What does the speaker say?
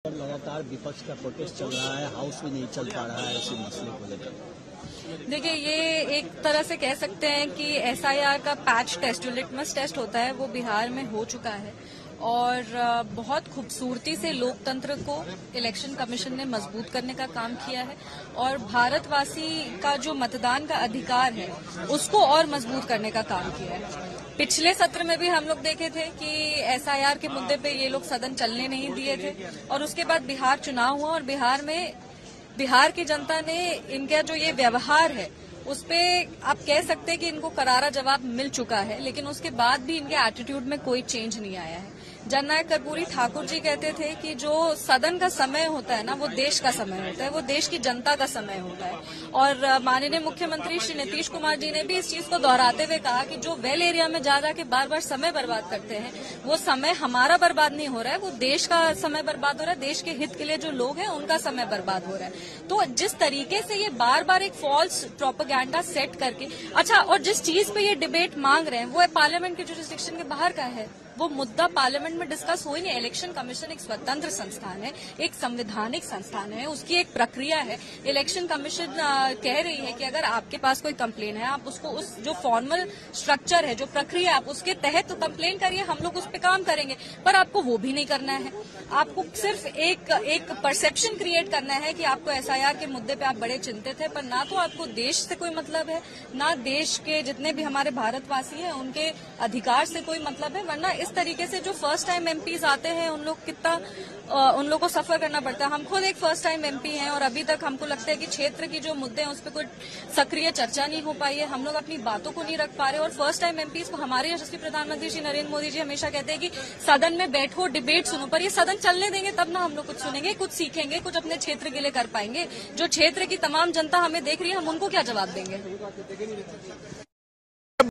लगातार विपक्ष का प्रोटेस्ट चल रहा है, हाउस में नहीं चल पा रहा है इसी मसले को लेकर। देखिए, ये एक तरह से कह सकते हैं कि एसआईआर का पैच टेस्ट जो लिटमस टेस्ट होता है वो बिहार में हो चुका है और बहुत खूबसूरती से लोकतंत्र को इलेक्शन कमीशन ने मजबूत करने का काम किया है और भारतवासी का जो मतदान का अधिकार है उसको और मजबूत करने का काम किया है। पिछले सत्र में भी हम लोग देखे थे कि एसआईआर के मुद्दे पे ये लोग सदन चलने नहीं दिए थे और उसके बाद बिहार चुनाव हुआ और बिहार की जनता ने इनका जो ये व्यवहार है उस पे आप कह सकते हैं कि इनको करारा जवाब मिल चुका है, लेकिन उसके बाद भी इनके एटीट्यूड में कोई चेंज नहीं आया है। जननायक कर्पूरी ठाकुर जी कहते थे कि जो सदन का समय होता है ना, वो देश का समय होता है, वो देश की जनता का समय होता है। और माननीय मुख्यमंत्री श्री नीतीश कुमार जी ने भी इस चीज को दोहराते हुए कहा कि जो वेल एरिया में जा के बार बार समय बर्बाद करते हैं, वो समय हमारा बर्बाद नहीं हो रहा है, वो देश का समय बर्बाद हो रहा है, देश के हित के लिए जो लोग हैं उनका समय बर्बाद हो रहा है। तो जिस तरीके से ये बार बार एक फॉल्स प्रोपेगेंडा सेट करके और जिस चीज पे ये डिबेट मांग रहे हैं वो पार्लियामेंट के जुरिसडिक्शन के बाहर का है, वो मुद्दा पार्लियामेंट में डिस्कस हो ही नहीं। इलेक्शन कमीशन एक स्वतंत्र संस्थान है, एक संवैधानिक संस्थान है, उसकी एक प्रक्रिया है। इलेक्शन कमीशन कह रही है कि अगर आपके पास कोई कंप्लेन है, आप उसको उस जो फॉर्मल स्ट्रक्चर है, जो प्रक्रिया, आप उसके तहत तो कंप्लेन करिए, हम लोग उस पर काम करेंगे। पर आपको वो भी नहीं करना है। आपको सिर्फ एक परसेप्शन क्रिएट करना है कि आपको एसआईआर के मुद्दे पे आप बड़े चिंतित है, पर ना तो आपको देश से कोई मतलब है, ना देश के जितने भी हमारे भारतवासी हैं उनके अधिकार से कोई मतलब है। वरना इस तरीके से जो फर्स्ट टाइम एमपीज आते हैं उन लोग को सफर करना पड़ता है। हम खुद एक फर्स्ट टाइम एमपी हैं और अभी तक हमको लगता है कि क्षेत्र की जो मुद्दे हैं उस पर कोई सक्रिय चर्चा नहीं हो पाई है, हम लोग अपनी बातों को नहीं रख पा रहे। और फर्स्ट टाइम एमपीज को हमारे यशस्वी प्रधानमंत्री श्री नरेंद्र मोदी जी हमेशा कहते हैं कि सदन में बैठो, डिबेट सुनो, पर ये सदन चलने देंगे तब ना हम लोग कुछ सुनेंगे, कुछ सीखेंगे, कुछ अपने क्षेत्र के लिए कर पाएंगे। जो क्षेत्र की तमाम जनता हमें देख रही है, हम उनको क्या जवाब देंगे।